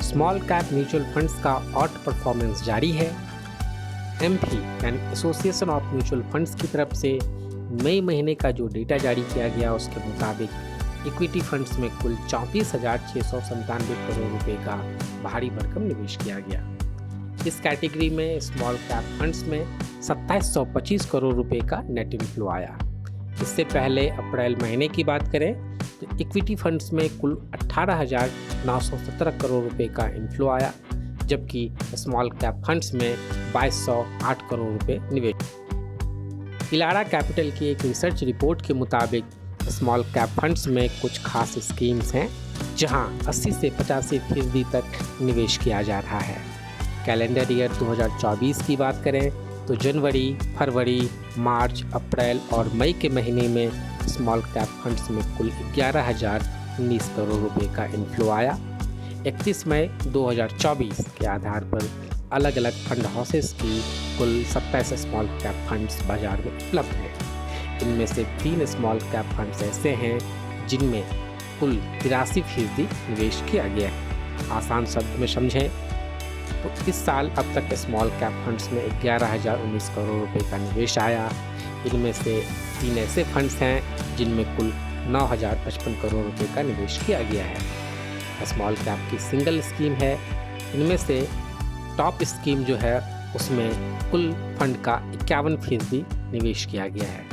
Small cap mutual funds का out performance जारी है। एमफी यानी एसोसिएशन ऑफ म्यूचुअल फंड्स की तरफ से मई महीने का जो डेटा जारी किया गया उसके मुताबिक इक्विटी फंड्स में कुल 34,697 करोड़ रुपए का भारी भरकम निवेश किया गया। इस कैटेगरी में स्मॉल कैप फंड्स में 2725 करोड़ रुपए का नेट इनफ्लो आया। इससे पहले अप्रैल महीने की बात करें तो इक्विटी फंड्स में कुल 18,917 करोड़ रुपए का इनफ्लो आया, जबकि स्मॉल कैप फंड्स में 2208 करोड़ रुपए निवेश। इलारा कैपिटल की एक रिसर्च रिपोर्ट के मुताबिक स्मॉल कैप फंड्स में कुछ खास स्कीम्स हैं जहां 80 से 85% तक निवेश किया जा रहा है। कैलेंडर ईयर 2024 की बात करें तो जनवरी, फरवरी, मार्च, अप्रैल और मई के महीने में स्मॉल कैप फंड्स में कुल 11,019 करोड़ रुपए का इनफ्लो आया। 31 मई 2024 के आधार पर अलग अलग फंड हाउसेस की कुल 27 स्मॉल कैप फंड्स बाजार में उपलब्ध हैं। इनमें से 3 स्मॉल कैप फंड्स ऐसे हैं जिनमें कुल 83% निवेश किया गया है। आसान शब्द में समझें तो इस साल अब तक स्मॉल कैप फंड्स में 11,019 करोड़ रुपए का निवेश आया। इनमें से 3 ऐसे फंड्स हैं जिनमें कुल 9,055 करोड़ रुपए का निवेश किया गया है। स्मॉल कैप की सिंगल स्कीम है। इनमें से टॉप स्कीम जो है उसमें कुल फंड का 51% निवेश किया गया है।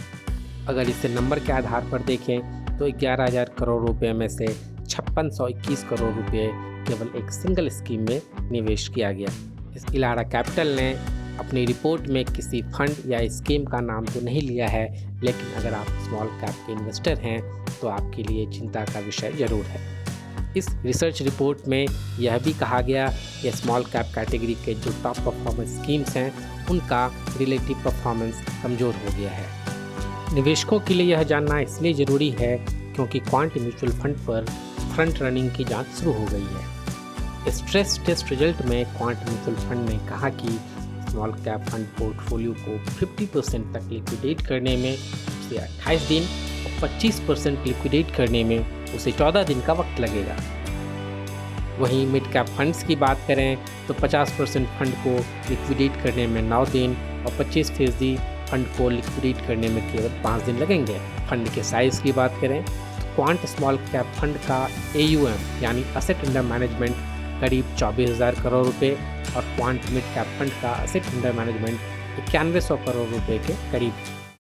अगर इसे नंबर के आधार पर देखें तो 11,000 करोड़ रुपए में से 5621 करोड़ रुपए केवल एक सिंगल स्कीम में निवेश किया गया। इस इलारा कैपिटल ने अपनी रिपोर्ट में किसी फंड या स्कीम का नाम तो नहीं लिया है, लेकिन अगर आप स्मॉल कैप के इन्वेस्टर हैं तो आपके लिए चिंता का विषय जरूर है। इस रिसर्च रिपोर्ट में यह भी कहा गया कि स्मॉल कैप कैटेगरी के जो टॉप परफॉर्मेंस स्कीम्स हैं उनका रिलेटिव परफॉर्मेंस कमज़ोर हो गया है। निवेशकों के लिए यह जानना इसलिए ज़रूरी है क्योंकि क्वांट म्यूचुअल फंड पर फ्रंट रनिंग की जांच शुरू हो गई है। स्ट्रेस टेस्ट रिजल्ट में क्वांट म्यूचुअल फंड ने कहा कि स्मॉल कैप फंड पोर्टफोलियो को 50% तक लिक्विडेट करने में उसे 28 दिन और 25% लिक्विडेट करने में उसे 14 दिन का वक्त लगेगा। वहीं मिड कैप फंड्स की बात करें तो 50% फंड को लिक्विडेट करने में 9 दिन और 25% फंड को लिक्विडेट करने में केवल 5 दिन लगेंगे। फंड के साइज़ की बात करें तो क्वांट स्मॉल कैप फंड का AUM यानी असेट अंडर मैनेजमेंट करीब 24,000 करोड़ रुपए और क्वांट मिड कैप फंड का असेट अंडर मैनेजमेंट 9100 करोड़ रुपए के करीब